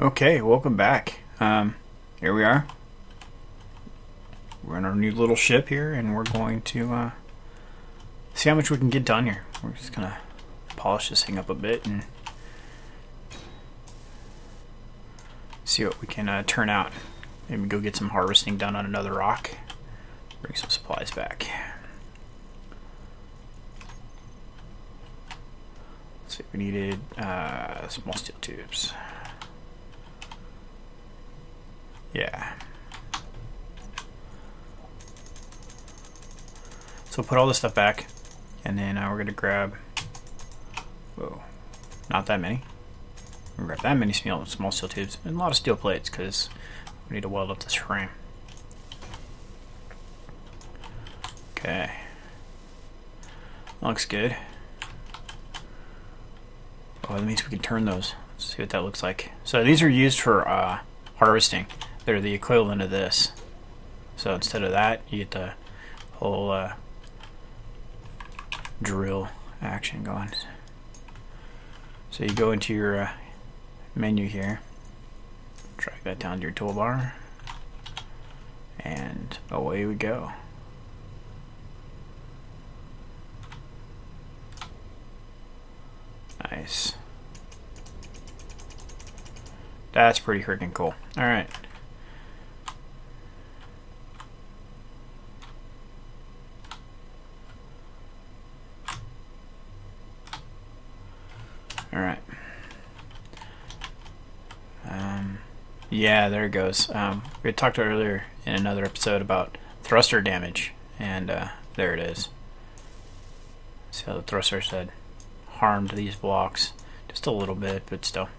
Okay, welcome back. Here we are. We're in our new little ship here, and we're going to see how much we can get done here. We're just gonna polish this thing up a bit and see what we can turn out. Maybe go get some harvesting done on another rock. Bring some supplies back. Let's see, we needed small steel tubes. Yeah. So put all this stuff back, and then we're gonna grab, whoa, not that many. We're gonna grab that many small steel tubes and a lot of steel plates because we need to weld up this frame. Okay, looks good. Oh, that means we can turn those. Let's see what that looks like. So these are used for harvesting. They're the equivalent of this. So instead of that, you get the whole drill action going. So you go into your menu here, drag that down to your toolbar, and away we go. Nice. That's pretty freaking cool. Alright. Alright. Yeah, there it goes. We had talked earlier in another episode about thruster damage, and there it is. So the thrusters had harmed these blocks just a little bit, but still.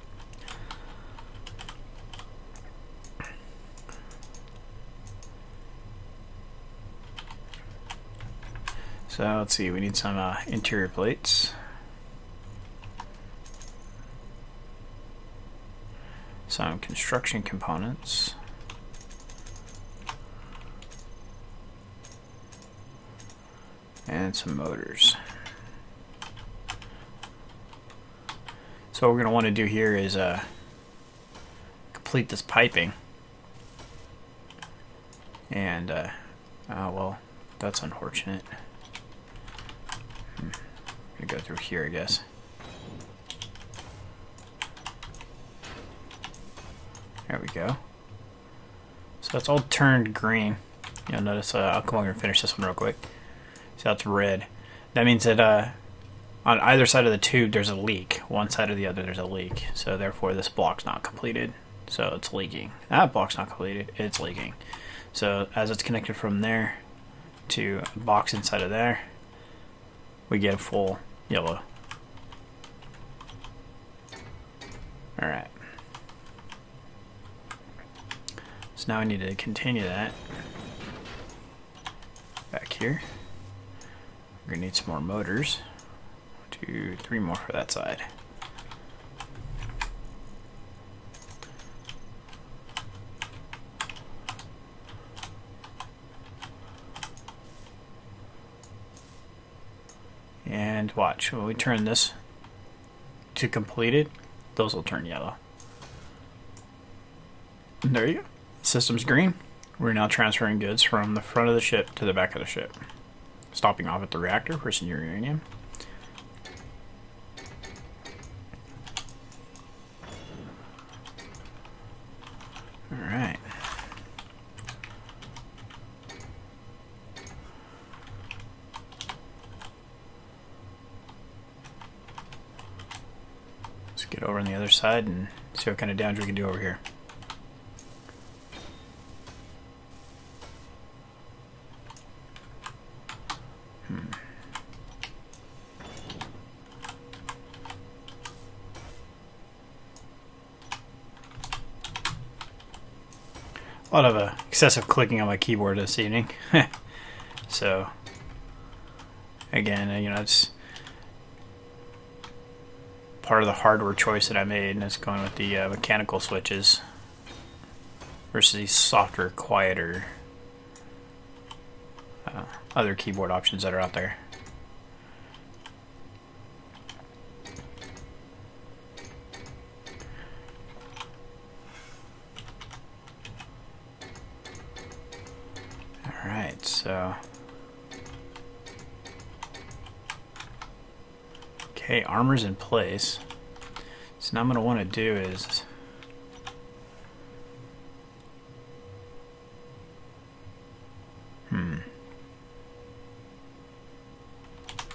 So let's see, we need some interior plates. Some construction components. And some motors. So what we're going to want to do here is complete this piping. And, oh well, that's unfortunate. I'm going to go through here, I guess. There we go. So that's all turned green. You'll notice, I'll come over and finish this one real quick. So that's red. That means that on either side of the tube there's a leak. One side or the other there's a leak. So therefore this block's not completed. So it's leaking. That block's not completed. It's leaking. So as it's connected from there to a box inside of there, we get a full yellow. Alright. So now I need to continue that back here. We're gonna need some more motors. 2, 3 more for that side. And watch, when we turn this to completed, those will turn yellow. And there you go. System's green. We're now transferring goods from the front of the ship to the back of the ship. Stopping off at the reactor for some uranium. Alright. Let's get over on the other side and see what kind of damage we can do over here. A lot of excessive clicking on my keyboard this evening. So, again, you know, it's part of the hardware choice that I made, and it's going with the mechanical switches versus these softer, quieter other keyboard options that are out there. so... Okay, armor's in place. So now I'm going to want to do is...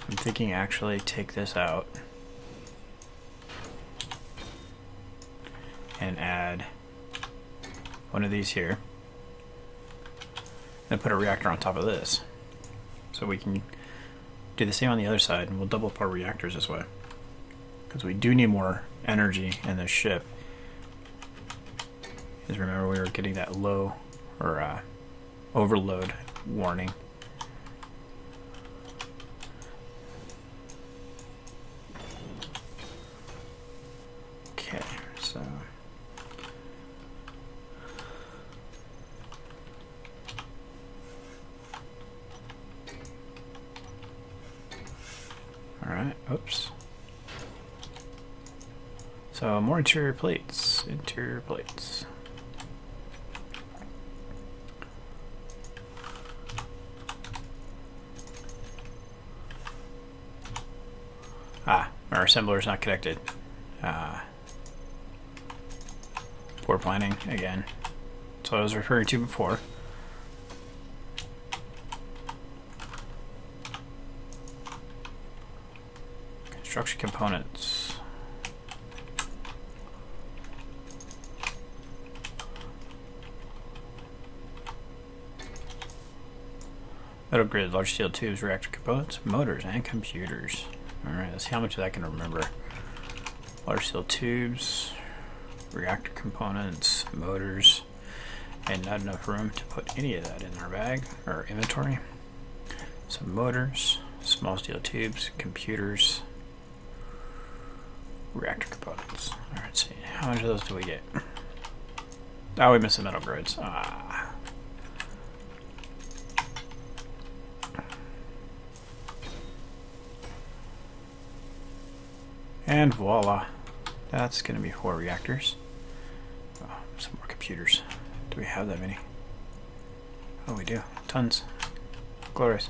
I'm thinking actually take this out and add one of these here and put a reactor on top of this, so we can do the same on the other side, and we'll double up our reactors this way because we do need more energy in this ship. Because remember, we were getting that low or overload warning. Okay, so alright, oops. So more interior plates, Ah, our assembler is not connected. Poor planning again. So I was referring to before. Construction components. Metal grid, large steel tubes, reactor components, motors, and computers. Alright, let's see how much of that I can remember. Large steel tubes, reactor components, motors, and not enough room to put any of that in our bag or inventory. Some motors, small steel tubes, computers, reactor components. Alright, let's see. How much of those do we get? Oh, we missed the metal grids. And voila. That's going to be 4 reactors. Oh, some more computers. Do we have that many? Oh, we do. Tons. Glorious.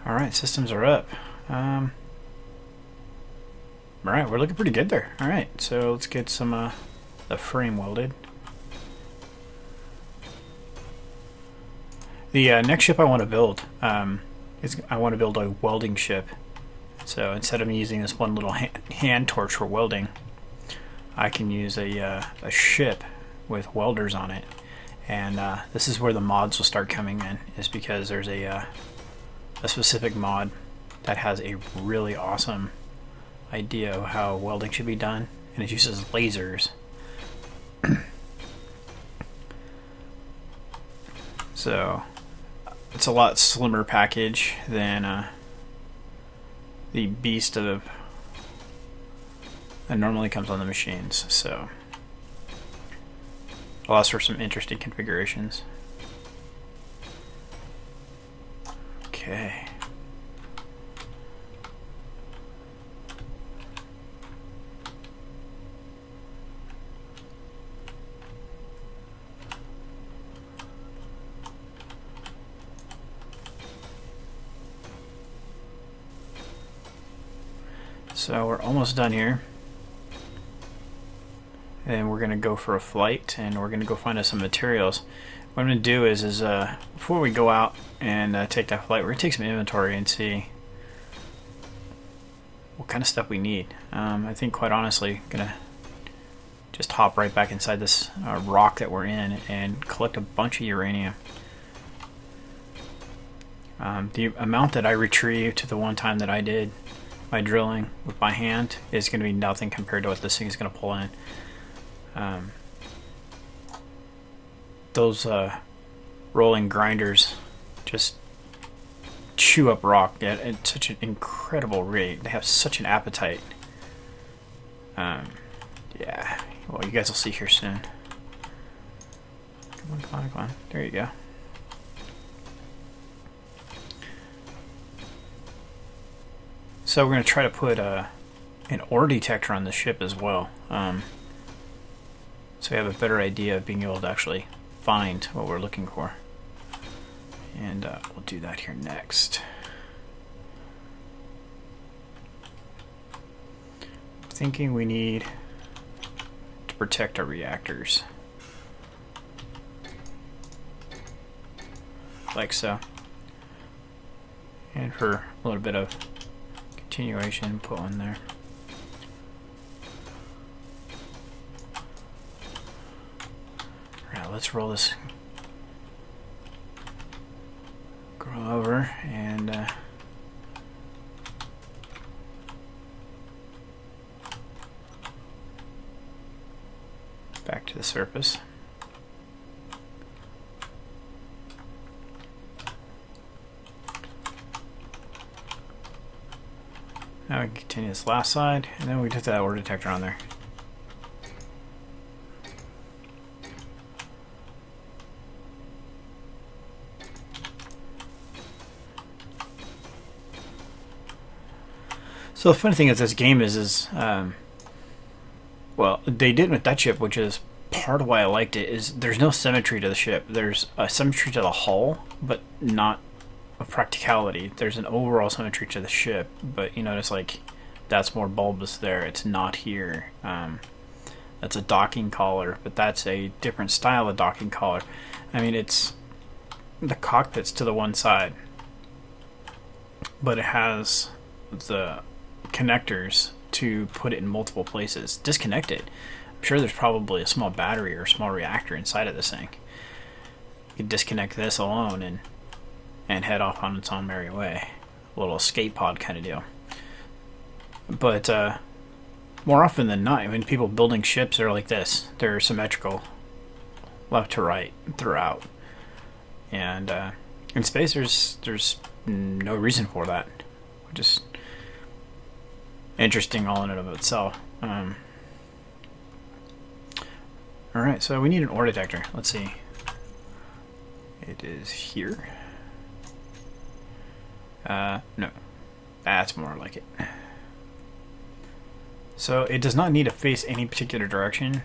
Alright, systems are up. Alright, we're looking pretty good there. Alright, so let's get some the frame welded. The next ship I want to build, I want to build a welding ship. So instead of using this one little hand torch for welding, I can use a ship with welders on it. And this is where the mods will start coming in, is because there's a specific mod that has a really awesome idea of how welding should be done, and it uses lasers. So it's a lot slimmer package than the beast of that normally comes on the machines, so allows for some interesting configurations. Okay. So we're almost done here. And we're going to go for a flight, and we're going to go find us some materials. What I'm going to do is before we go out and take that flight, we're going to take some inventory and see what kind of stuff we need. I think, quite honestly, I'm going to just hop right back inside this rock that we're in and collect a bunch of uranium. The amount that I retrieved to the one time that I did my drilling with my hand is going to be nothing compared to what this thing is going to pull in. Those rolling grinders just chew up rock at such an incredible rate. They have such an appetite. Yeah, well, you guys will see here soon. Come on, come on, come on. There you go. So we're going to try to put an ore detector on the ship as well. So so we have a better idea of being able to actually find what we're looking for. And we'll do that here next. I'm thinking we need to protect our reactors. Like so. And for a little bit of continuation, put one there. Alright, let's roll this girl over and back to the surface. Now we can continue this last side, and then we put that ore detector on there. So the funny thing is, this game is well, they did with that ship, which is part of why I liked it, is there's no symmetry to the ship. There's a symmetry to the hull, but not a practicality. There's an overall symmetry to the ship, but you notice like that's more bulbous there. It's not here. That's a docking collar, but that's a different style of docking collar. I mean, it's the cockpit's to the one side, but it has the connectors to put it in multiple places. Disconnect it. I'm sure there's probably a small battery or a small reactor inside of this thing. You can disconnect this alone and head off on its own merry way. A little escape pod kind of deal. But more often than not, when people building ships are like this, they're symmetrical, left to right throughout. And in space, there's no reason for that. Just interesting all in and of itself. Alright, so we need an ore detector. Let's see. It is here. No. That's more like it. So it does not need to face any particular direction.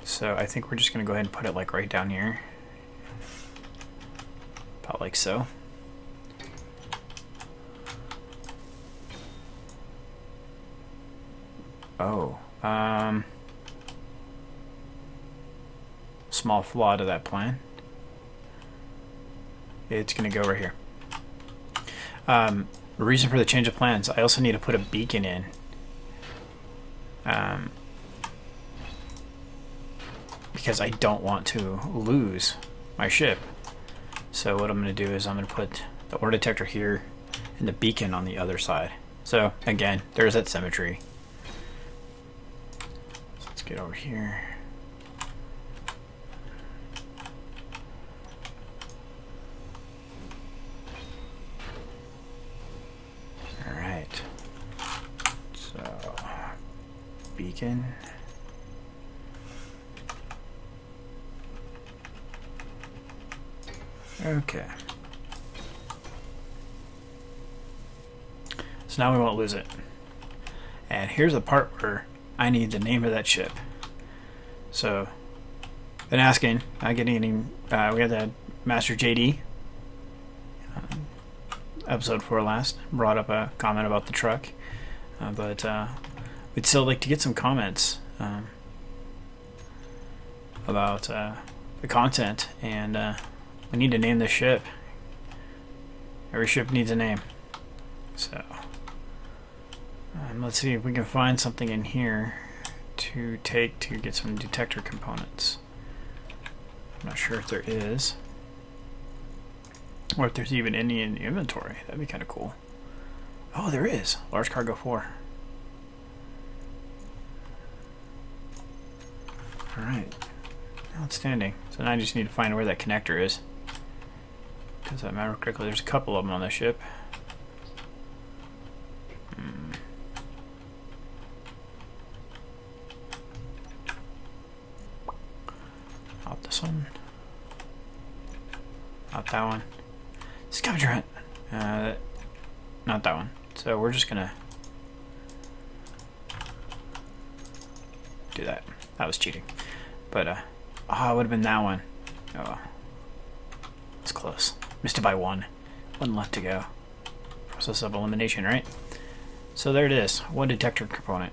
So I think we're just going to go ahead and put it like right down here. About like so. Oh. Small flaw to that plan. It's going to go right here. The reason for the change of plans, I also need to put a beacon in. Because I don't want to lose my ship. So what I'm going to do is I'm going to put the ore detector here and the beacon on the other side. So again, there's that symmetry. So let's get over here. Alright. So beacon. Okay. So now we won't lose it. And here's the part where I need the name of that ship. So, been asking, not getting any. We had the Master JD, episode 4 last, brought up a comment about the truck. But we'd still like to get some comments about the content, and we need to name the ship. Every ship needs a name. So, let's see if we can find something in here to take to get some detector components. I'm not sure if there is, or if there's even any in the inventory. That'd be kind of cool. Oh, there is. Large cargo 4. Alright. Outstanding. So now I just need to find where that connector is. Because I remember correctly, there's a couple of them on the ship. Not this one. Not that one. Scavenger hunt. Not that one. So we're just gonna do that. That was cheating. But, it would have been that one. Oh, it's close. Missed it by one. One left to go. Process of elimination, right? So there it is. One detector component.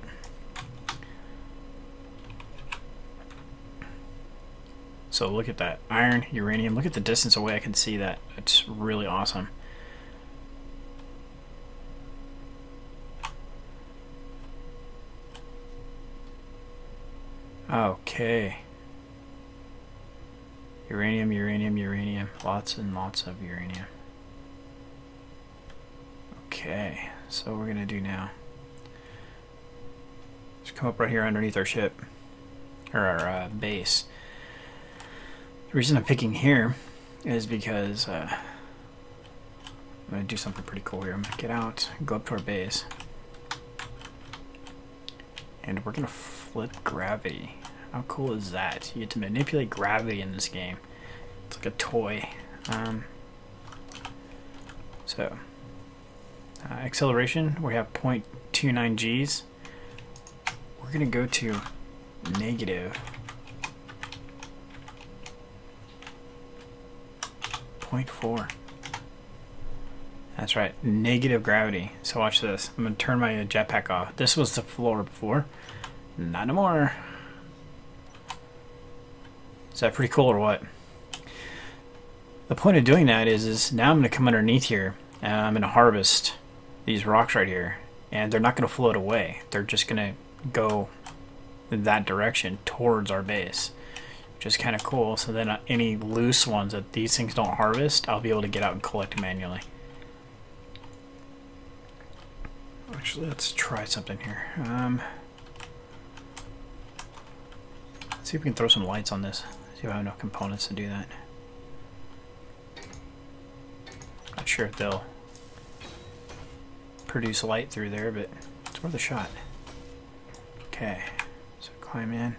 So look at that. Iron, uranium. Look at the distance away. I can see that. It's really awesome. Okay. Uranium, uranium, uranium. Lots and lots of uranium. Okay. So what we're going to do now. Just come up right here underneath our ship. Or our base. The reason I'm picking here is because I'm going to do something pretty cool here. I'm going to get out, go up to our base, and we're going to flip gravity. How cool is that? You get to manipulate gravity in this game. It's like a toy. Acceleration, we have 0.29 Gs. We're going to go to negative 0.4. That's right, negative gravity. So watch this. I'm going to turn my jetpack off. This was the floor before. Not no more. Is that pretty cool or what? The point of doing that is now I'm going to come underneath here and I'm going to harvest these rocks right here. And they're not going to float away. They're just going to go in that direction towards our base. Which is kind of cool. So then any loose ones that these things don't harvest, I'll be able to get out and collect manually. Actually, let's try something here. Let's see if we can throw some lights on this. See if I have enough components to do that. Not sure if they'll produce light through there, but it's worth a shot. Okay, so climb in.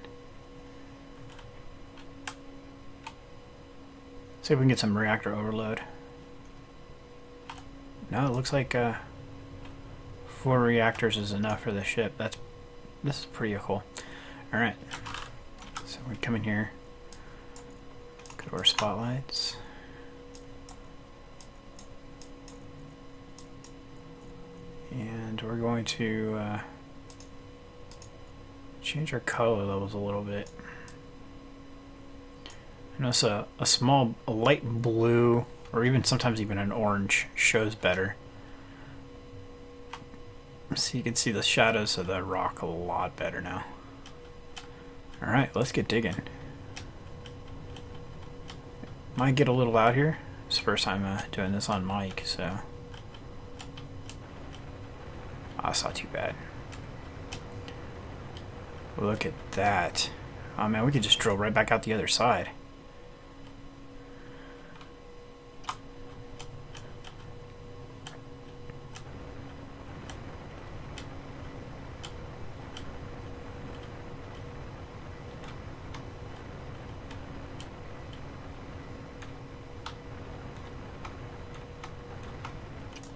See if we can get some reactor overload. No, it looks like 4 reactors is enough for the ship. This is pretty cool. All right, so we come in here, go to our spotlights, and we're going to change our color levels a little bit. I notice a light blue, or even sometimes even an orange, shows better. So you can see the shadows of the rock a lot better now. Alright, let's get digging. Might get a little loud here. It's the first time doing this on mic, so... That's not too bad. Look at that. Oh man, we could just drill right back out the other side.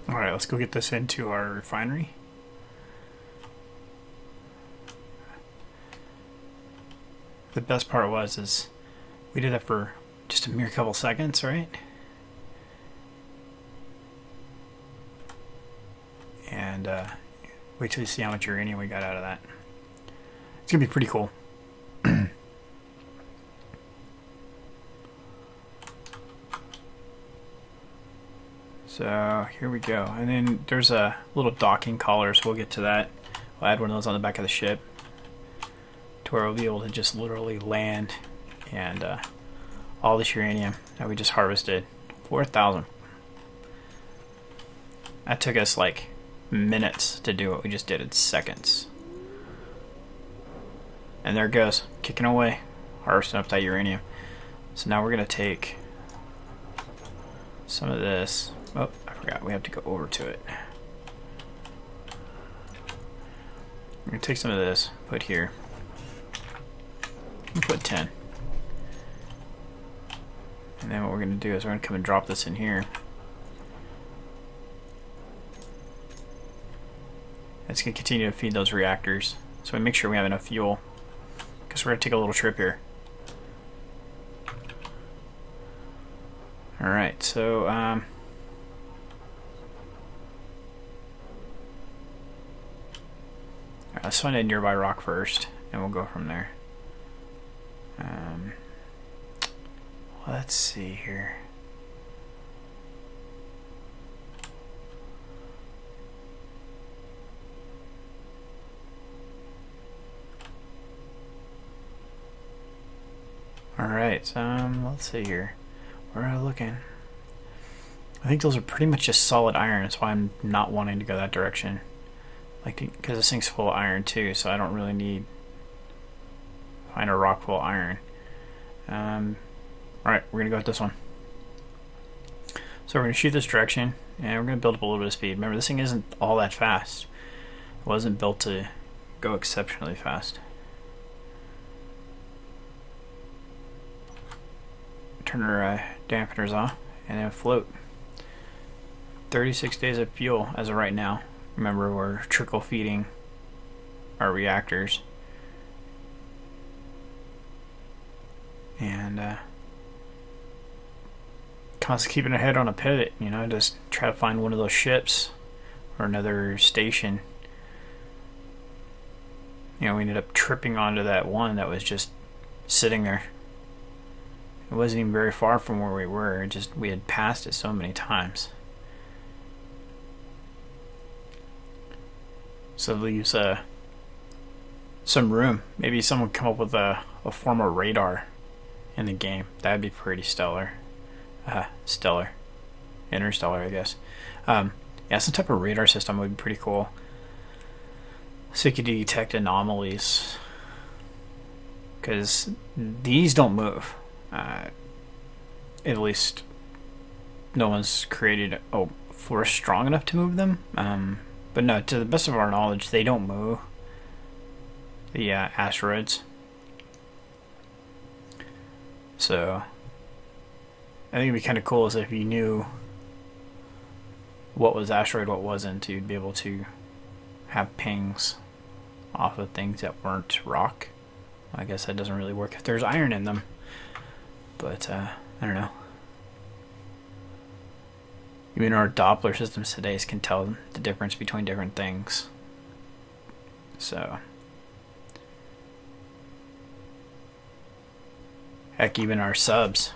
Alright, let's go get this into our refinery. The best part is we did that for just a mere couple seconds, right? And wait till you see how much uranium we got out of that. It's gonna be pretty cool. So here we go, and then there's a little docking collar, so we'll get to that. We'll add one of those on the back of the ship to where we'll be able to just literally land and all this uranium that we just harvested, 4,000. That took us like minutes to do what we just did in seconds. And there it goes, kicking away, harvesting up that uranium. So now we're gonna take some of this. Oh, I forgot, we have to go over to it. We're gonna take some of this, put here. Put 10. And then what we're gonna do is we're gonna come and drop this in here. It's gonna continue to feed those reactors. So we make sure we have enough fuel. So we're gonna take a little trip here. Alright, so let's find a nearby rock first, and we'll go from there. Let's see here. Alright, let's see here. Where am I looking? I think those are pretty much just solid iron. That's why I'm not wanting to go that direction. Like, because this thing's full of iron too, so I don't really need find a rock full of iron. Alright, we're gonna go with this one. So we're gonna shoot this direction, and we're gonna build up a little bit of speed. Remember, this thing isn't all that fast. It wasn't built to go exceptionally fast. Turn our dampeners off, and then float. 36 days of fuel as of right now. Remember, we're trickle feeding our reactors. And constantly keeping ahead on a pivot, you know, just try to find one of those ships or another station. You know, we ended up tripping onto that one that was just sitting there. It wasn't even very far from where we were, just we had passed it so many times. So it leaves some room. Maybe someone come up with a form of radar in the game. That'd be pretty stellar. Stellar. Interstellar, I guess. Yeah, some type of radar system would be pretty cool. So you could detect anomalies. Because these don't move. At least no one's created a force strong enough to move them. But no, to the best of our knowledge, they don't move. The asteroids. So I think it'd be kind of cool if you knew what was asteroid, what wasn't, you'd be able to have pings off of things that weren't rock. I guess that doesn't really work if there's iron in them. But I don't know. Even our Doppler systems today can tell the difference between different things. So heck, even our subs,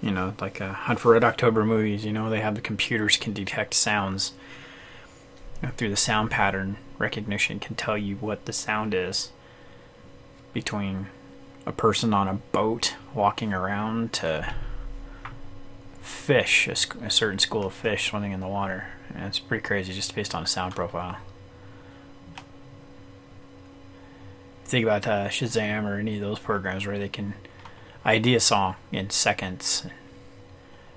you know, like Hunt for Red October movies, you know, they have the computers can detect sounds. You know, through the sound pattern recognition can tell you what the sound is between a person on a boat walking around to fish, a certain school of fish swimming in the water. And it's pretty crazy just based on a sound profile. Think about Shazam or any of those programs where they can ID a song in seconds,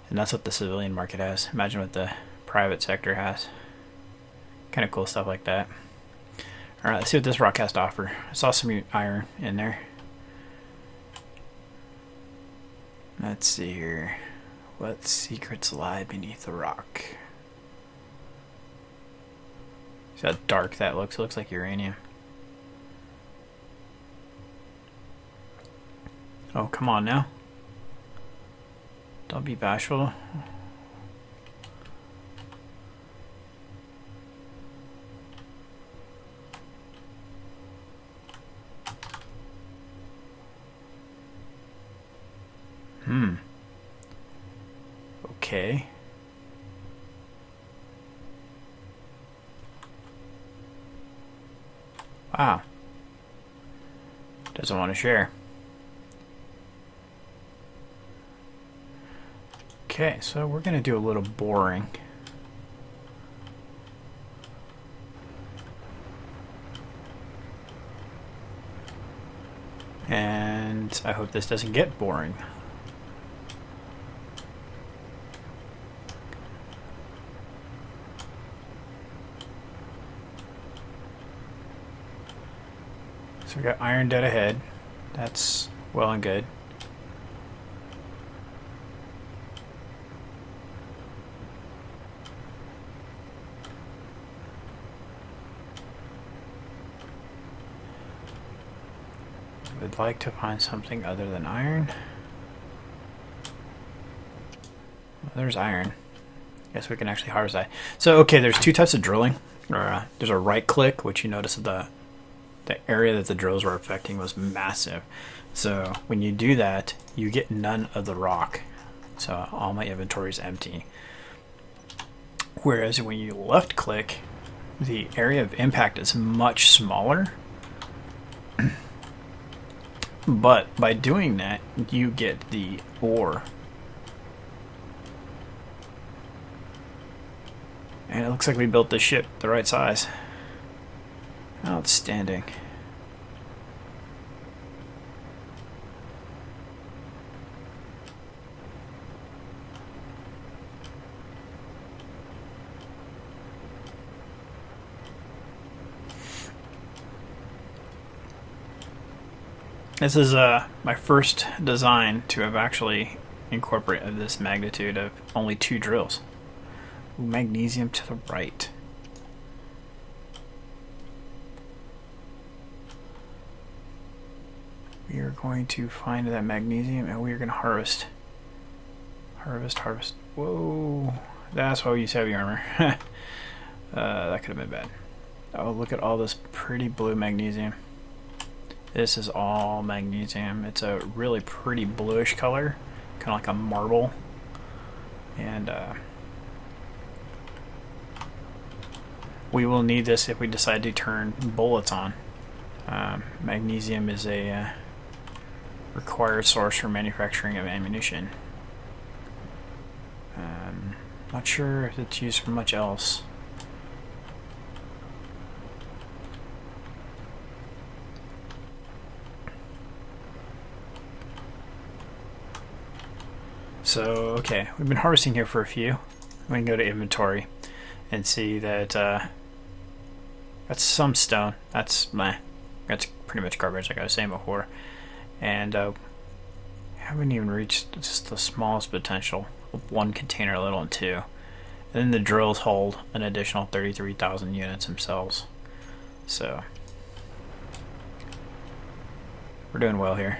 and that's what the civilian market has. Imagine what the private sector has. Kind of cool stuff like that. Alright, let's see what this rock has to offer. I saw some iron in there. Let's see here. What secrets lie beneath the rock? See how dark that looks? It looks like uranium. Oh, come on now. Don't be bashful. Okay. Wow. Doesn't want to share. Okay, so we're going to do a little boring. And I hope this doesn't get boring. So we got iron dead ahead. That's well and good. we'd like to find something other than iron. Well, there's iron. Guess we can actually harvest that. So, okay, there's two types of drilling. There's a right click, which you notice the area that the drills were affecting was massive. So when you do that, you get none of the rock. So all my inventory is empty. Whereas when you left click, the area of impact is much smaller. But by doing that, you get the ore. And it looks like we built this ship the right size. Outstanding. This is my first design to have actually incorporated this magnitude of only 2 drills. Ooh, magnesium to the right. We are going to find that magnesium and we are going to harvest. Harvest. Whoa. That's why we use heavy armor. That could have been bad. Oh, look at all this pretty blue magnesium. This is all magnesium. It's a really pretty bluish color, kind of like a marble. And we will need this if we decide to turn bullets on. Magnesium is a required source for manufacturing of ammunition. Not sure if it's used for much else. So, okay, we've been harvesting here for a few. We can go to inventory and see that that's some stone. That's pretty much garbage, like I was saying before. And haven't even reached just the smallest potential. 1 container, let alone 2. And then the drills hold an additional 33,000 units themselves. So we're doing well here.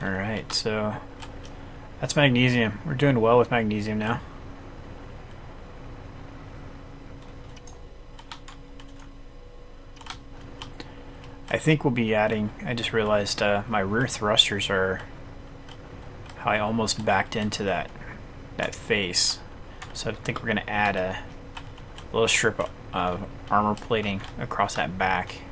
Alright, so that's magnesium. We're doing well with magnesium now. I think we'll be adding, I just realized my rear thrusters are how I almost backed into that face. So I think we're going to add a little strip of armor plating across that back.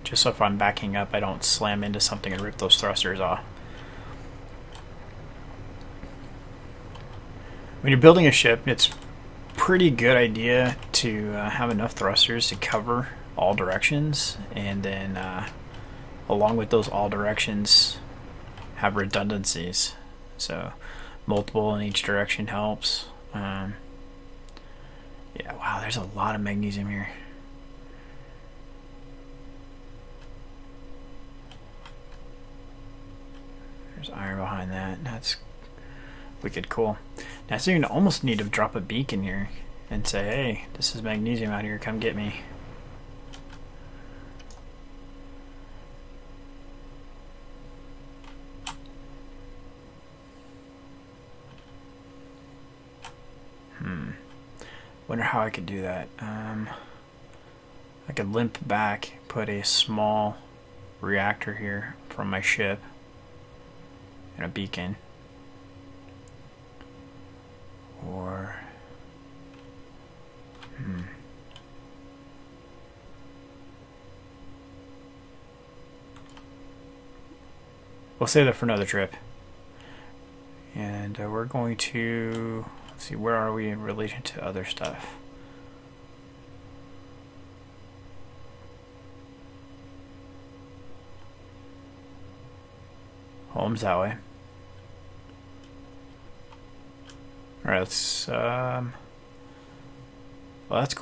Just so if I'm backing up, I don't slam into something and rip those thrusters off. When you're building a ship, it's pretty good idea to have enough thrusters to cover all directions, and then along with those all directions, have redundancies. So multiple in each direction helps. Yeah, wow, there's a lot of magnesium here. There's iron behind that. That's wicked cool. Now, so you almost need to drop a beacon here and say, hey, this is magnesium out here, come get me. Wonder how I could do that. I could limp back, put a small reactor here from my ship and a beacon, or we'll save that for another trip. And we're going to see, where are we in relation to other stuff? Home's that way. Alright, let's go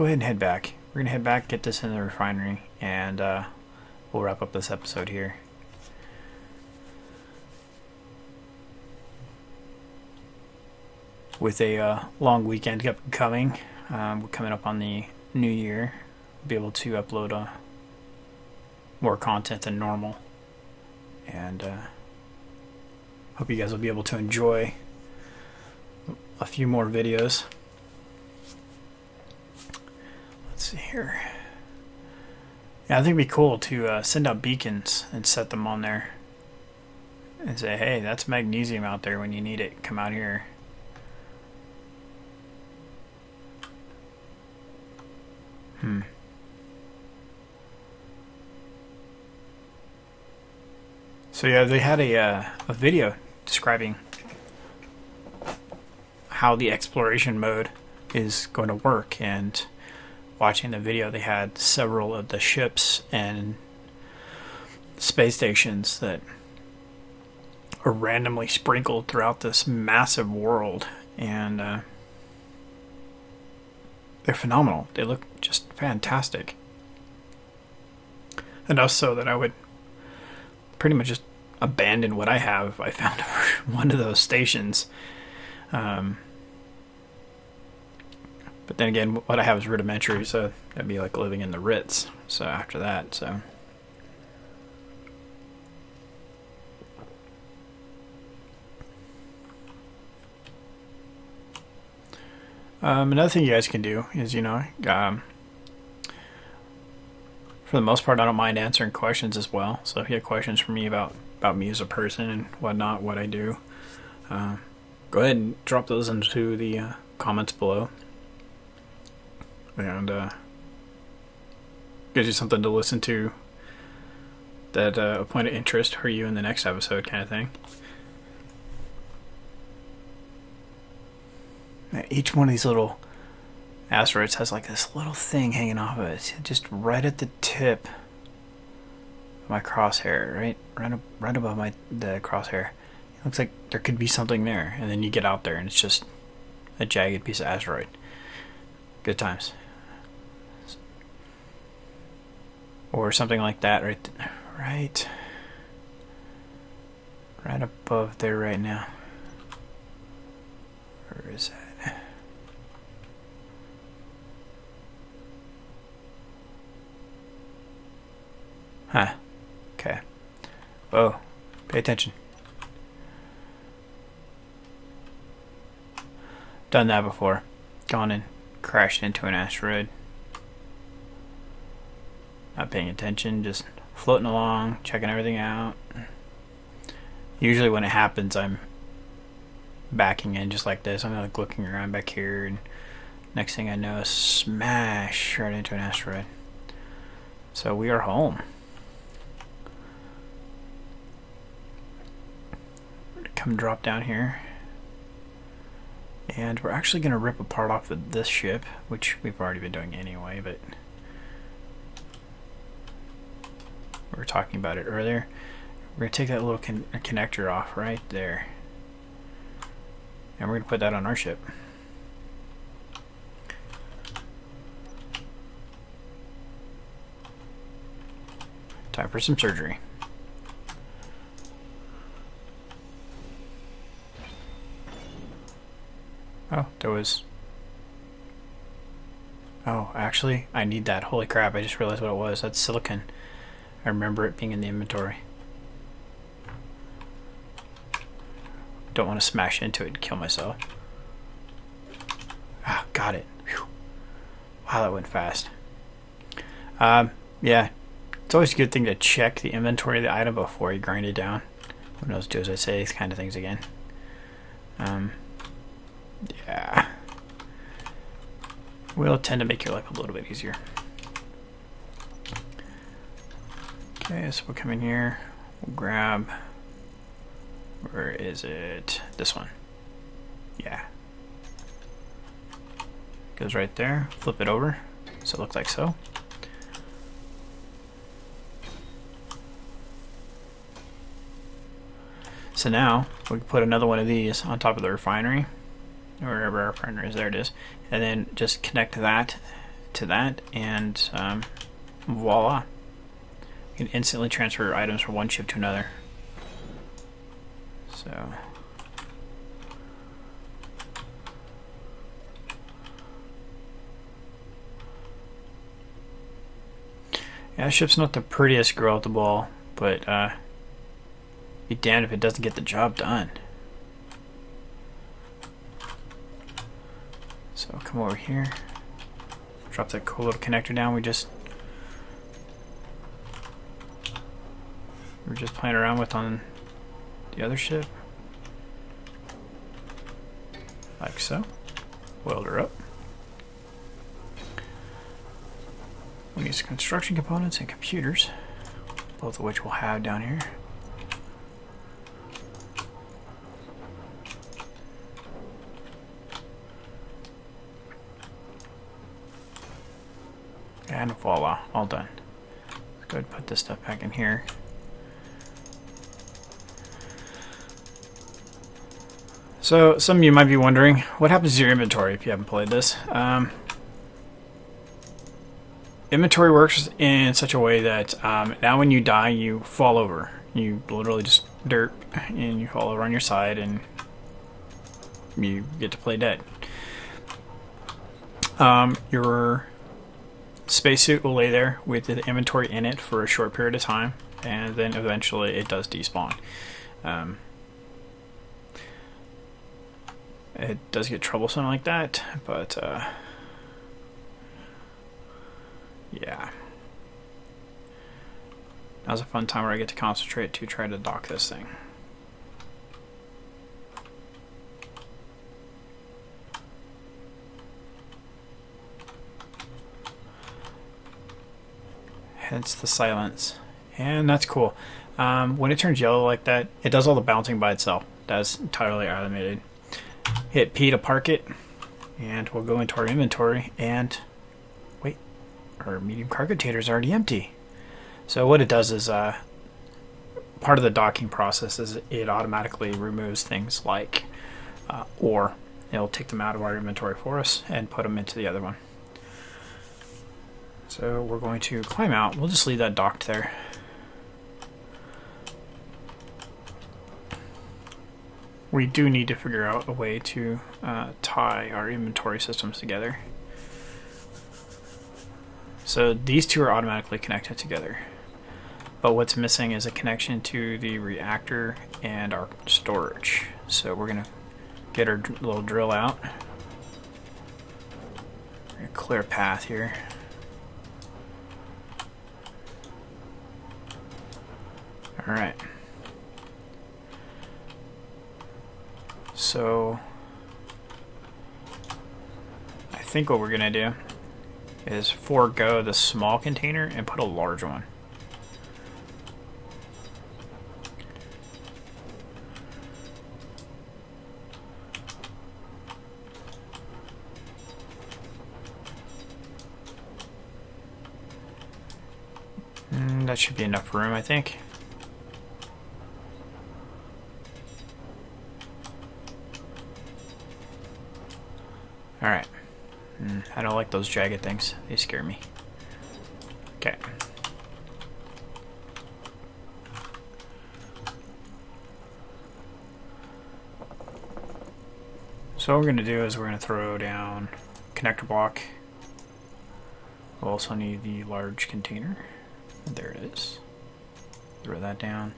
ahead and head back. We're gonna head back, get this in the refinery, and we'll wrap up this episode here. with a long weekend coming. We're coming up on the new year. Be able to upload more content than normal, and hope you guys will be able to enjoy a few more videos. Let's see here. Yeah, I think it'd be cool to send out beacons and set them on there and say, hey, that's magnesium out there when you need it. Come out here. So yeah, they had a video describing how the exploration mode is going to work, and watching the video they had several of the ships and space stations that are randomly sprinkled throughout this massive world, and they're phenomenal. They look just fantastic. Enough so that I would pretty much just abandon what I have if I found one of those stations. But then again, what I have is rudimentary, so that'd be like living in the Ritz. So after that, another thing you guys can do is, for the most part, I don't mind answering questions as well. So if you have questions for me about me as a person and whatnot, what I do, go ahead and drop those into the comments below. And gives you something to listen to that a point of interest for you in the next episode, kind of thing. Now, each one of these little asteroids has like this little thing hanging off of it, just right at the tip of my crosshair, right above the crosshair. It looks like there could be something there, and then you get out there and it's just a jagged piece of asteroid. Good times. Or something like that, right above there right now. Where is that? Huh. Okay. Whoa. Pay attention. Done that before. Gone and crashed into an asteroid. Not paying attention, just floating along, checking everything out. Usually when it happens, I'm backing in just like this. I'm like looking around back here, and next thing I know, smash right into an asteroid. So we are home. Come drop down here, and we're actually going to rip a part off of this ship, which we've already been doing anyway, but we were talking about it earlier. We're going to take that little connector off right there, and we're going to put that on our ship. Time for some surgery. Oh, there was... Oh, actually, I need that. Holy crap, I just realized what it was. That's silicon. I remember it being in the inventory. Don't want to smash into it and kill myself. Ah, got it. Whew. Wow, that went fast. Yeah, it's always a good thing to check the inventory of the item before you grind it down. Who knows, do as I say, these kind of things again. Yeah. Will tend to make your life a little bit easier. Okay, so we'll come in here. We'll grab... Where is it? This one. Yeah. Goes right there. Flip it over. So it looks like so. So now we can put another one of these on top of the refinery, or wherever our refinery is. There it is, and then just connect that to that, and voila! You can instantly transfer items from one ship to another. So Yeah, that ship's not the prettiest girl at the ball, but be damned if it doesn't get the job done. So come over here, drop that cool little connector down. We're just playing around with on the other ship, like so. Welder up. We need some construction components and computers, both of which we'll have down here. And voila, all done. Let's go ahead and put this stuff back in here. So some of you might be wondering, what happens to your inventory if you haven't played this? Inventory works in such a way that now when you die, you fall over. You literally just derp, and you fall over on your side, and you get to play dead. Your spacesuit will lay there with the inventory in it for a short period of time, and then eventually it does despawn. It does get troublesome like that, but yeah. Now's a fun time where I get to concentrate to try to dock this thing. Hence the silence. And that's cool. When it turns yellow like that, it does all the bouncing by itself. That's entirely automated. Hit P to park it, and we'll go into our inventory, and wait, our medium cargo container is already empty. So what it does is, part of the docking process is it automatically removes things like ore. It'll take them out of our inventory for us and put them into the other one. So we're going to climb out. We'll just leave that docked there. We do need to figure out a way to tie our inventory systems together. So these two are automatically connected together. But what's missing is a connection to the reactor and our storage. So we're going to get our little drill out. We're going to clear a path here. Alright. So I think what we're gonna do is forego the small container and put a large one. That should be enough room, I think. Alright. I don't like those jagged things. They scare me. Okay. So what we're going to do is we're going to throw down connector block. We'll also need the large container. There it is. Throw that down.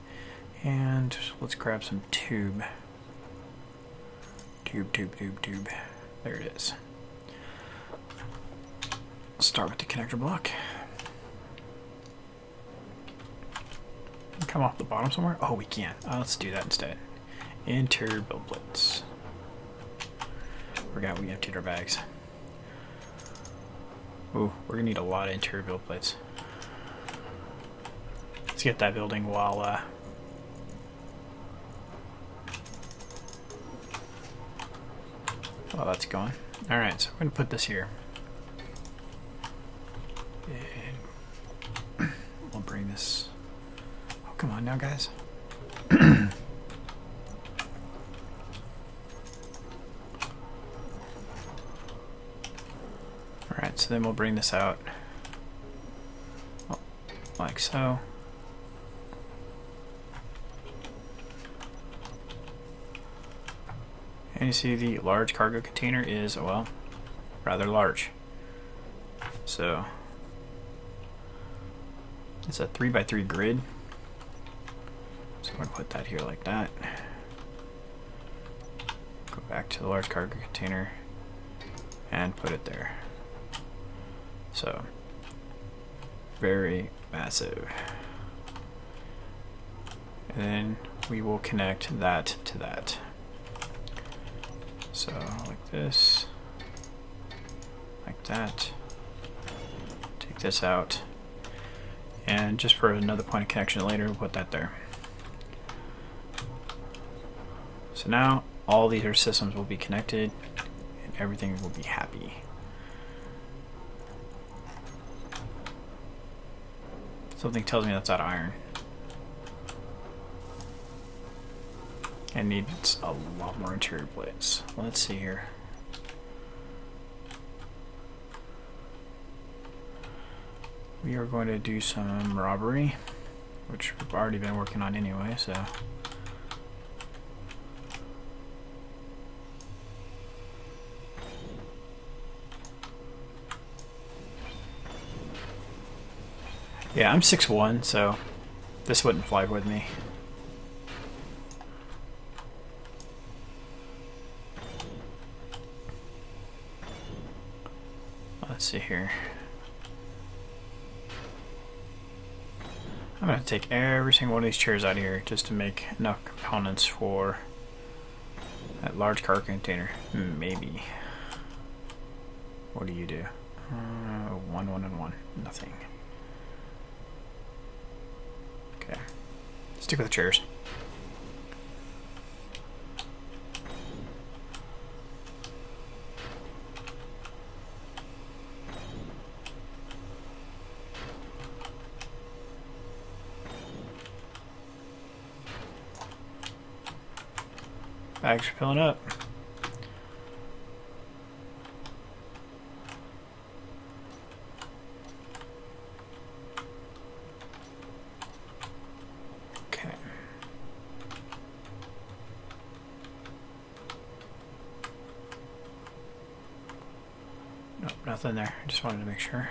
And let's grab some tube. Tube. There it is. Let's start with the connector block. Come off the bottom somewhere? Oh, we can. Let's do that instead. Interior build plates. Forgot we emptied our bags. Ooh, we're gonna need a lot of interior build plates. Let's get that building while that's going. Alright, so we're going to put this here. And we'll bring this... Oh, come on now, guys. Alright, so then we'll bring this out. Like so. And you see the large cargo container is, well, rather large. So It's a 3x3 grid. So I'm going to put that here like that. Go back to the large cargo container and put it there. So, very massive. And then we will connect that to that. So, like this, like that. Take this out. And just for another point of connection later, we'll put that there. So now all these systems will be connected and everything will be happy. Something tells me that's out of iron. And needs a lot more interior plates. Let's see here. We are going to do some robbery, which we've already been working on anyway, so. Yeah, I'm 6'1", so this wouldn't fly with me. Let's see here. I'm going to take every single one of these chairs out of here just to make enough components for that large cargo container. Maybe. What do you do? 1, 1, and 1. Nothing. Okay. Stick with the chairs. Bags are filling up. Okay. Nope, nothing there. Just wanted to make sure.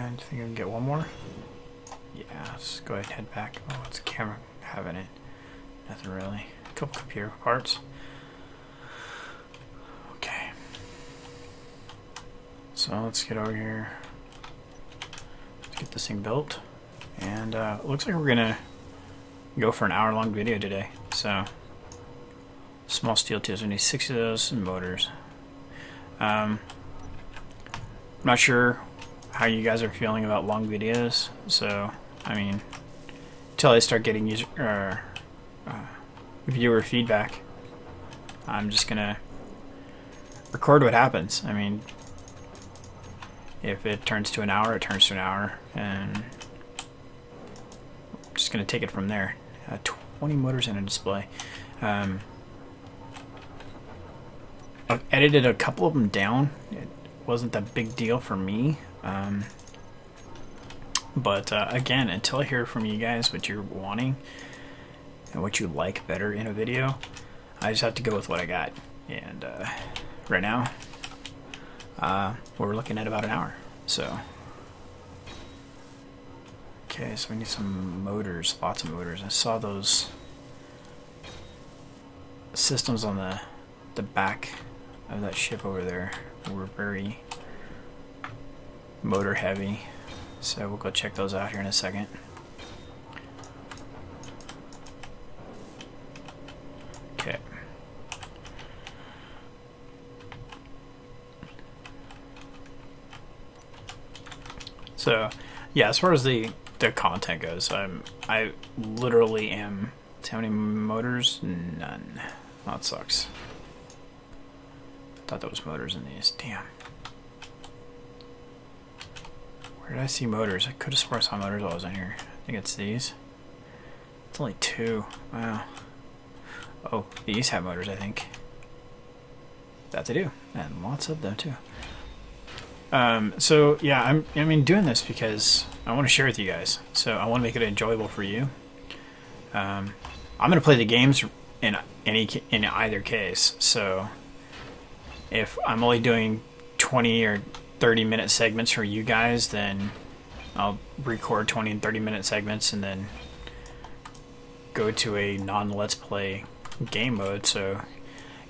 I think I can get one more. Yeah, let's go ahead and head back. Oh, what's the camera having it? Nothing really. A couple computer parts. Okay. So let's get over here. Let's get this thing built. And it looks like we're gonna go for an hour-long video today. So small steel tubes. We need 6 of those and motors. I'm not sure how you guys are feeling about long videos, so I mean, until I start getting viewer feedback, I'm just gonna record what happens. I mean, if it turns to an hour, it turns to an hour, and I'm just gonna take it from there. 20 motors in a display. I've edited a couple of them down. It wasn't that big deal for me. But again, until I hear from you guys what you're wanting and what you like better in a video, I just have to go with what I got. And right now, we're looking at about an hour. So, okay, so we need some motors, lots of motors. I saw those systems on the back of that ship over there were very motor heavy, so we'll go check those out here in a second. Okay. So yeah, as far as the content goes, I literally am. How many motors? None. That sucks. Thought there was motors in these. Damn. Where did I see motors? I could have sworn I saw motors while I was in here. I think it's these. It's only 2. Wow. Oh, these have motors, I think. That they do. And lots of them, too. So, yeah, I'm doing this because I want to share with you guys. So, I want to make it enjoyable for you. I'm going to play the games in either case. So if I'm only doing 20 or 30-minute segments for you guys, then I'll record 20 and 30-minute segments and then go to a non-let's play game mode so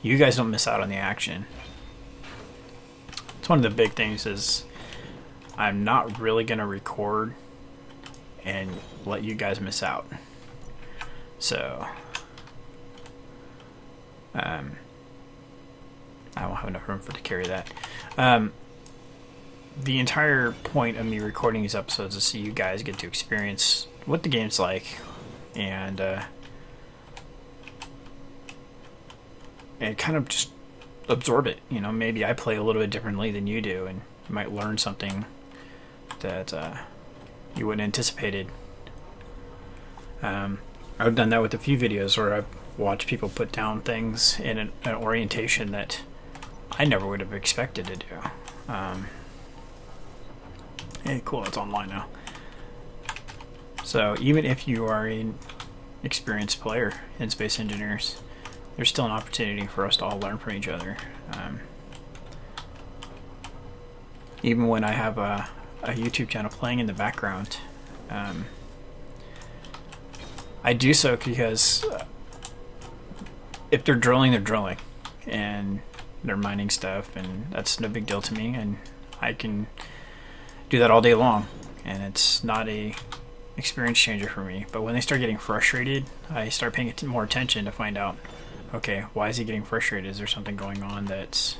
you guys don't miss out on the action. It's one of the big things is I'm not really going to record and let you guys miss out. So I won't have enough room to carry that. The entire point of me recording these episodes is so you guys get to experience what the game's like and kind of just absorb it. You know, maybe I play a little bit differently than you do, and you might learn something that you wouldn't anticipated. I've done that with a few videos where I've watched people put down things in an orientation that I never would have expected to do. Hey, cool, it's online now. So even if you are an experienced player in Space Engineers, there's still an opportunity for us to all learn from each other. Even when I have a YouTube channel playing in the background, I do so because if they're drilling, and they're mining stuff, and that's no big deal to me, and I can do that all day long, and it's not a experience changer for me. But when they start getting frustrated, I start paying more attention to find out, okay, why is he getting frustrated? Is there something going on that's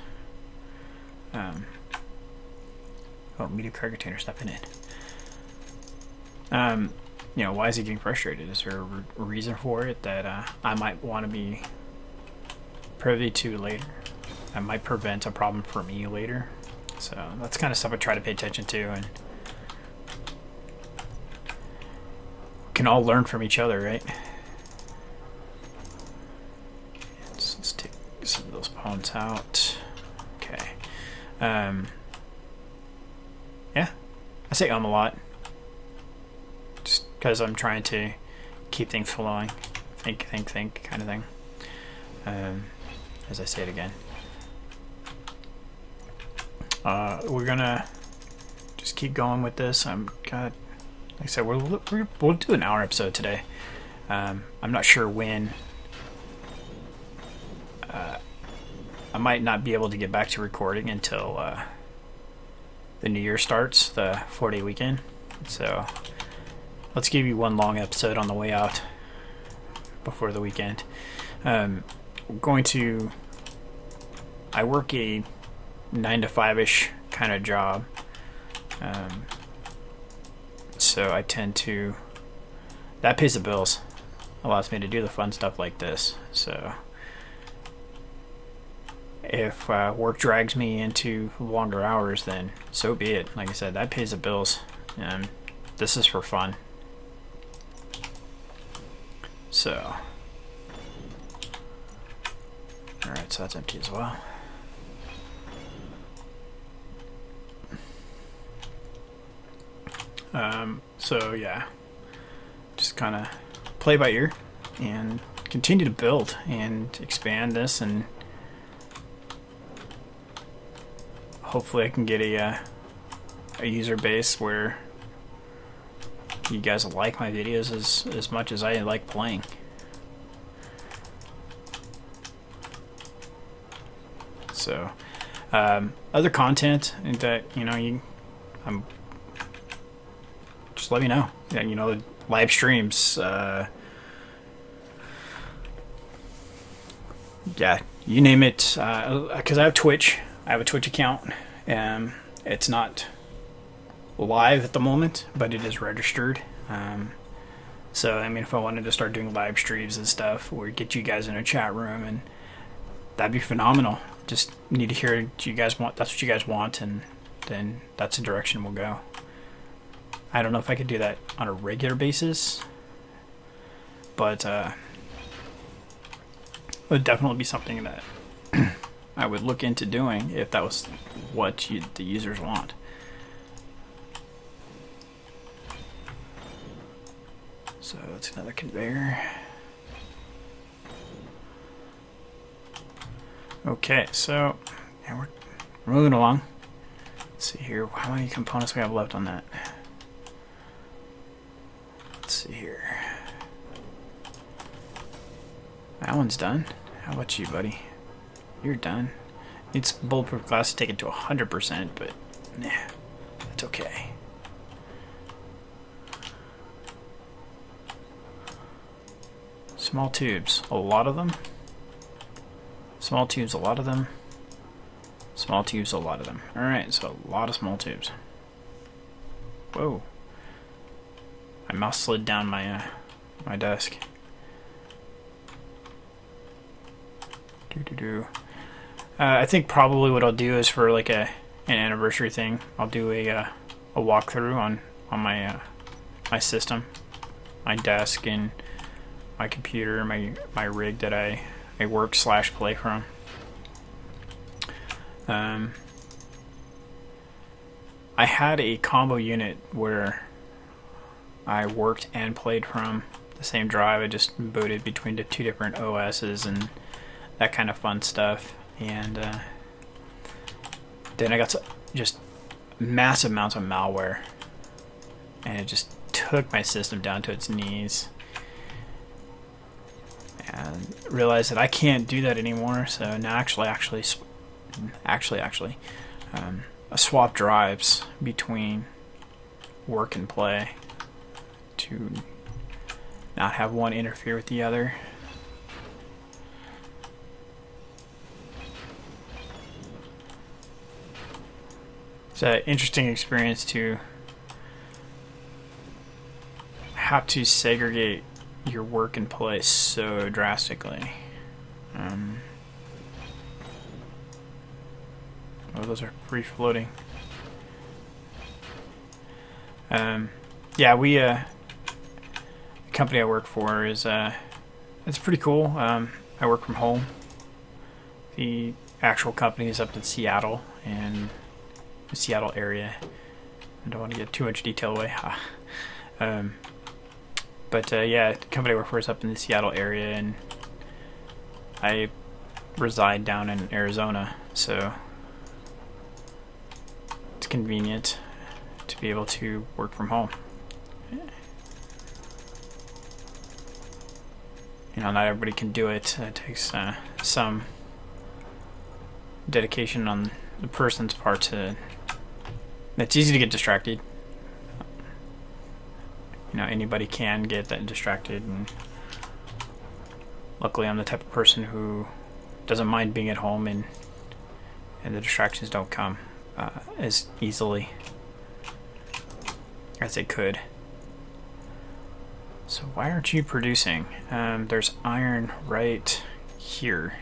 media cargo container stuff in it. You know, why is he getting frustrated? Is there a reason for it that I might want to be privy to later? I might prevent a problem for me later. So that's kind of stuff I try to pay attention to, and we can all learn from each other, right? Let's take some of those pounds out. Okay. Yeah, I say a lot. Just because I'm trying to keep things flowing. Think kind of thing. As I say it again. We're gonna just keep going with this. Like I said, we'll do an hour episode today. I'm not sure when. I might not be able to get back to recording until the new year starts, the 4-day weekend. So let's give you one long episode on the way out before the weekend. We're going to. I work a 9 to 5-ish kind of job, so I tend to, that pays the bills, allows me to do the fun stuff like this. So if work drags me into longer hours, then so be it. Like I said, that pays the bills, and this is for fun. So alright, so that's empty as well. So yeah, just kind of play by ear and continue to build and expand this, and hopefully I can get a user base where you guys like my videos as much as I like playing. So other content that I'm just let me know. Yeah, live streams. Yeah, you name it. Because I have Twitch. I have a Twitch account. It's not live at the moment, but it is registered. So I mean, if I wanted to start doing live streams and stuff, or get you guys in a chat room, and that'd be phenomenal. Just need to hear what you guys want. That's what you guys want, and then that's the direction we'll go. I don't know if I could do that on a regular basis, but it would definitely be something that I would look into doing if that was what the users want. So that's another conveyor. Okay, so yeah, we're moving along. Let's see here, how many components we have left on that? Let's see here. That one's done. How about you, buddy? You're done. It's bulletproof glass to take it to 100%, but nah, that's okay. Small tubes, a lot of them. Small tubes, a lot of them. Small tubes, a lot of them. Alright, so a lot of small tubes. Whoa. My mouse slid down my my desk. I think probably what I'll do is for like an anniversary thing, I'll do a walkthrough on my my system, my desk, and my computer, my rig that I work / play from. I had a combo unit where I worked and played from the same drive. I just booted between the 2 different OSs and that kind of fun stuff. And then I got just massive amounts of malware, and it just took my system down to its knees. And realized that I can't do that anymore. So now actually, I swap drives between work and play to not have one interfere with the other. It's an interesting experience to have to segregate your work and play so drastically. Oh, those are free floating. Yeah, the company I work for is it's pretty cool. I work from home. The actual company is up in Seattle and the Seattle area. I don't want to get too much detail away. But yeah, the company I work for is up in the Seattle area, and I reside down in Arizona, so it's convenient to be able to work from home. You know, not everybody can do it. It takes some dedication on the person's part to. It's easy to get distracted. You know, anybody can get that distracted, and luckily I'm the type of person who doesn't mind being at home, and the distractions don't come as easily as they could. So why aren't you producing? There's iron right here.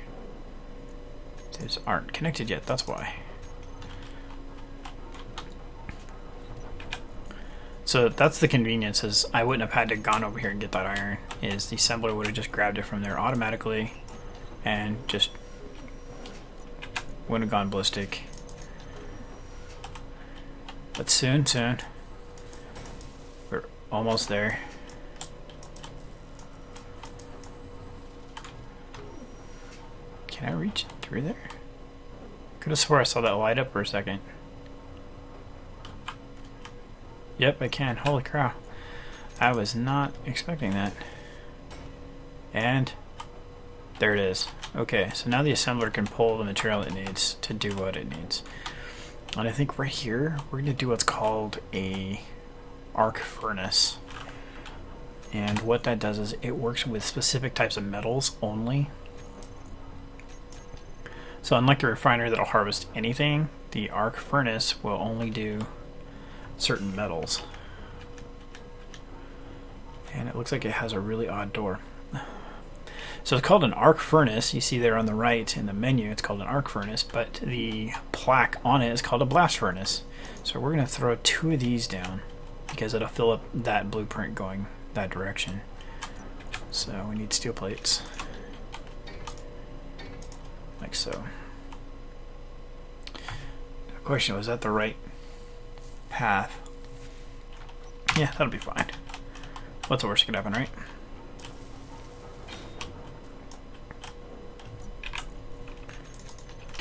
These aren't connected yet, that's why. So that's the convenience, is I wouldn't have had to gone over here and get that iron, is the assembler would have just grabbed it from there automatically and just wouldn't have gone ballistic. But soon, we're almost there. Can I reach through there? Could have swore I saw that light up for a second. Yep, I can. Holy cow. I was not expecting that. And there it is. Okay, so now the assembler can pull the material it needs to do what it needs. And I think right here, we're going to do what's called a arc furnace. And what that does is it works with specific types of metals only. So unlike the refinery that'll harvest anything, the arc furnace will only do certain metals. And it looks like it has a really odd door. So it's called an arc furnace. You see there on the right in the menu, it's called an arc furnace, but the plaque on it is called a blast furnace. So we're going to throw 2 of these down because it'll fill up that blueprint going that direction. So we need steel plates. Like so. The question was that the right path? Yeah, that'll be fine. What's the worst that could happen, right?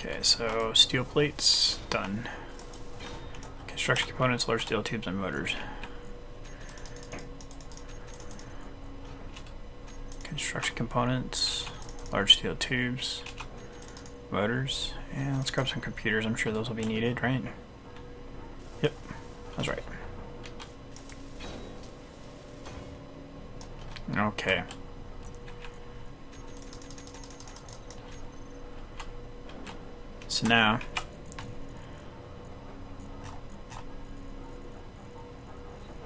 Okay, so steel plates, done. Construction components, large steel tubes and motors. Construction components, large steel tubes, motors, and let's grab some computers. I'm sure those will be needed, right? Yep, that's right. Okay. So now,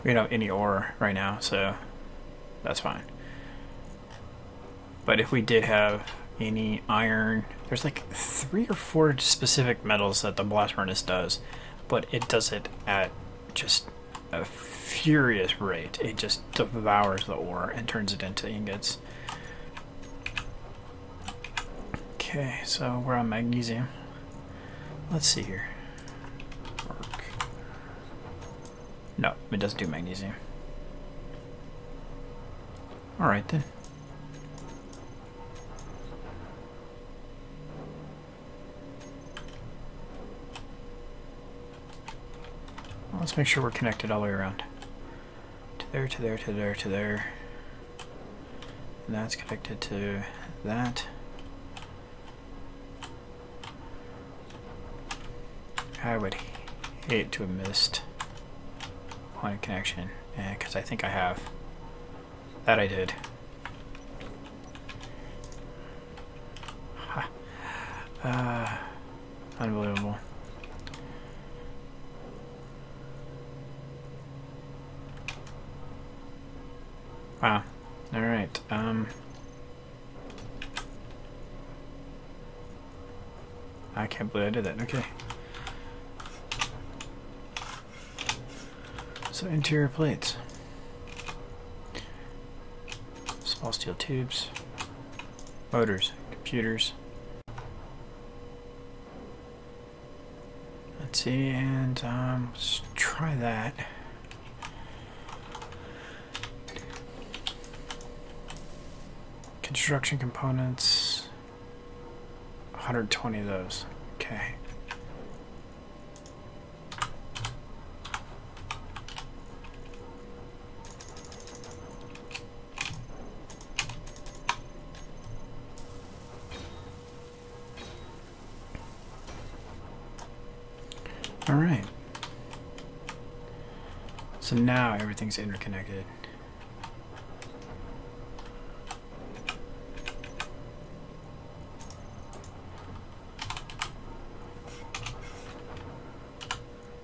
we don't have any ore right now, so that's fine. But if we did have any iron, there's like 3 or 4 specific metals that the blast furnace does, but it does it at just a furious rate. It just devours the ore and turns it into ingots. Okay, so we're on magnesium. Let's see here. Work. No, it doesn't do magnesium. Alright then. Let's make sure we're connected all the way around. To there, to there, to there, to there. And that's connected to that. I would hate to have missed a point of connection, because I think I have. That I did. Ha. Unbelievable. Wow. Alright. I can't believe I did that. Okay. So interior plates. Small steel tubes. Motors. Computers. Let's see, and let's try that. Construction components, 120 of those. Okay. All right. So now everything's interconnected.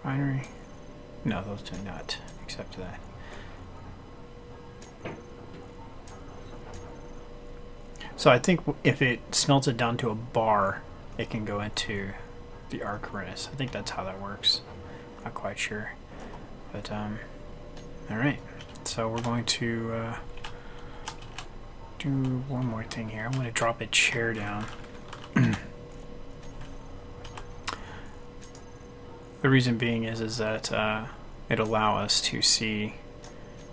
Refinery. No, those do not accept that. So I think if it smelts it down to a bar, it can go into the arc furnace. I think that's how that works. Not quite sure. But, alright. So we're going to do one more thing here. I'm going to drop a chair down. The reason being is that it allows us to see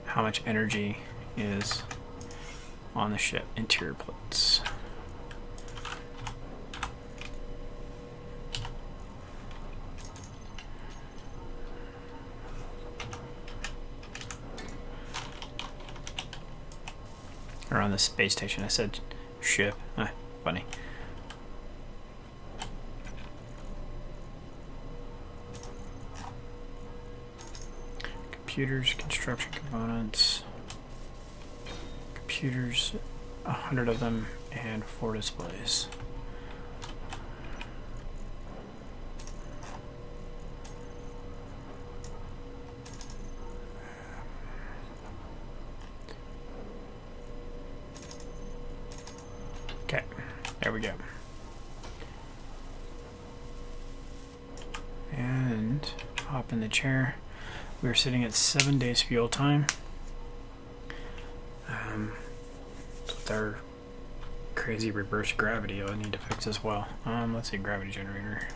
how much energy is on the ship. Interior plates. Or on the space station. I said ship. Funny. Computers, construction components, computers, 100 of them, and 4 displays. Okay, there we go. And hop in the chair. We're sitting at 7 days fuel time. With our crazy reverse gravity, I need to fix as well. Let's see, gravity generator.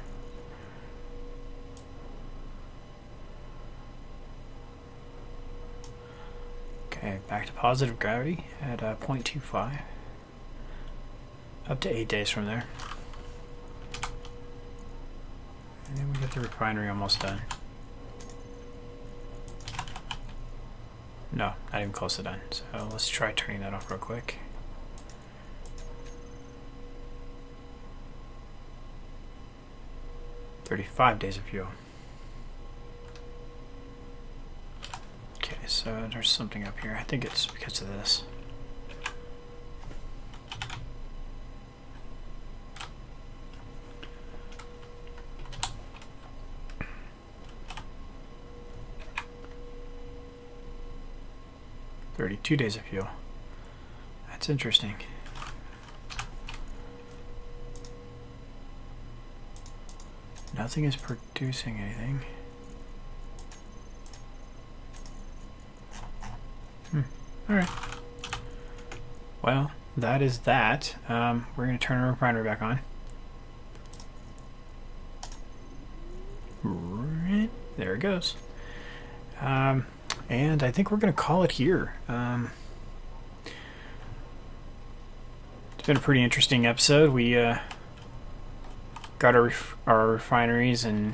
Okay, back to positive gravity at 0.25. Up to 8 days from there. And then we get the refinery almost done. No, not even close to done. So let's try turning that off real quick. $35 days of fuel. Okay, so there's something up here. I think it's because of this. $32 days of fuel. That's interesting. Nothing is producing anything. Alright. Well, that is that. We're going to turn our refinery back on. Right. There it goes. And I think we're going to call it here. It's been a pretty interesting episode. We got our refineries and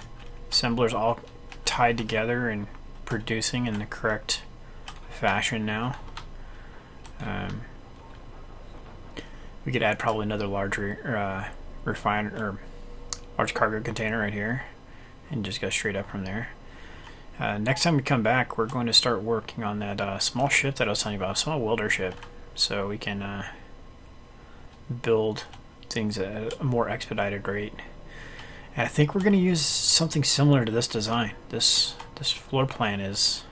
assemblers all tied together and producing in the correct fashion now. We could add probably another larger large cargo container right here and just go straight up from there. Next time we come back, we're going to start working on that small ship that I was telling you about, a small welder ship, so we can build things at a more expedited rate. And I think we're going to use something similar to this design. This floor plan is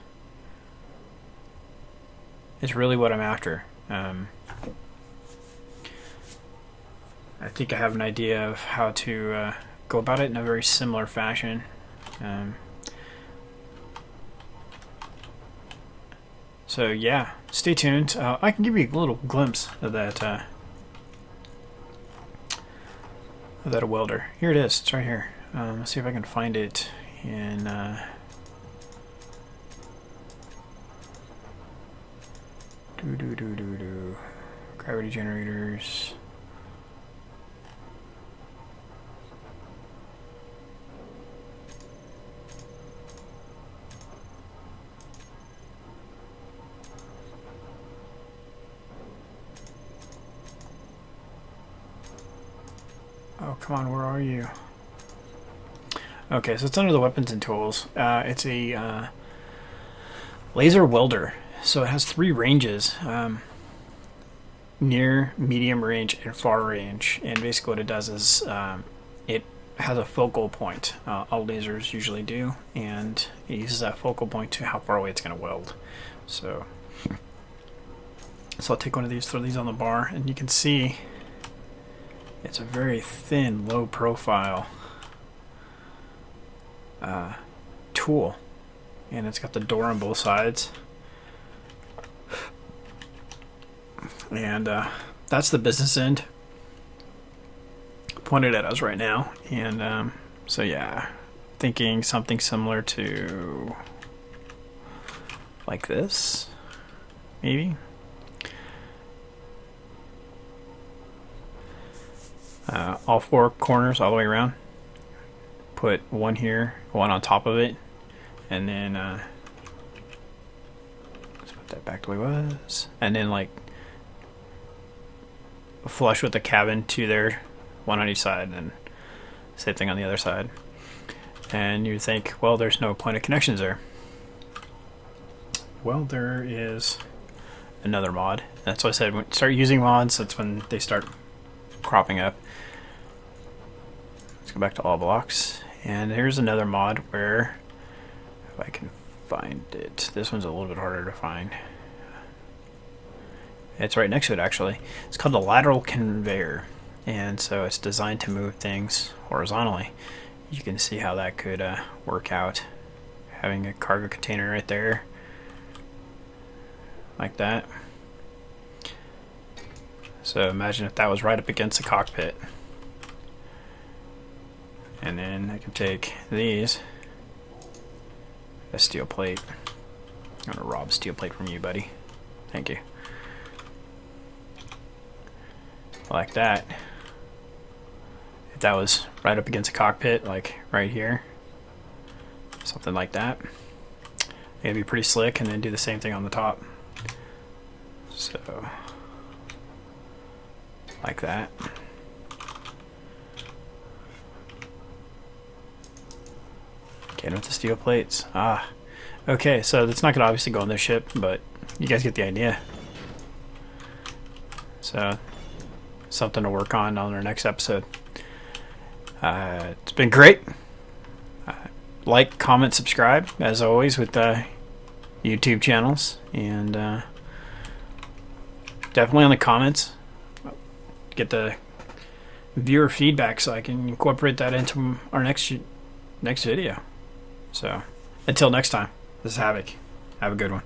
really what I'm after. I think I have an idea of how to go about it in a very similar fashion. So yeah, stay tuned. I can give you a little glimpse of that welder. Here it is. It's right here. Let's see if I can find it in. Gravity generators. Oh, come on, where are you? Okay, so it's under the weapons and tools. It's a laser welder. So it has 3 ranges, near, medium range, and far range. And basically what it does is it has a focal point. All lasers usually do. And it uses that focal point to how far away it's going to weld. So I'll take one of these, throw these on the bar, and you can see it's a very thin, low profile tool. And it's got the door on both sides. And that's the business end pointed at us right now. And so yeah, thinking something similar to like this, maybe. All 4 corners all the way around. Put one here, one on top of it, and then let's put that back the way it was. And then like flush with the cabin to there, one on each side, and same thing on the other side. And you think, well, there's no point of connections there. Well, there is another mod. That's what I said, when you start using mods, that's when they start cropping up. Let's go back to all blocks, and here's another mod where, if I can find it, this one's a little bit harder to find. It's right next to it, actually. It's called the lateral conveyor, and so it's designed to move things horizontally. You can see how that could work out, having a cargo container right there like that. So imagine if that was right up against the cockpit, and then I can take these, a steel plate. I'm gonna rob steel plate from you, buddy. Thank you. Like that, if that was right up against a cockpit, like right here, something like that, it'd be pretty slick, and then do the same thing on the top. So, like that. Again with the steel plates. Okay, so that's not going to obviously go on this ship, but you guys get the idea. So, something to work on our next episode. It's been great. Like, comment, subscribe, as always, with the YouTube channels. And definitely on the comments, get the viewer feedback so I can incorporate that into our next video. So, until next time, this is Havoc. Have a good one.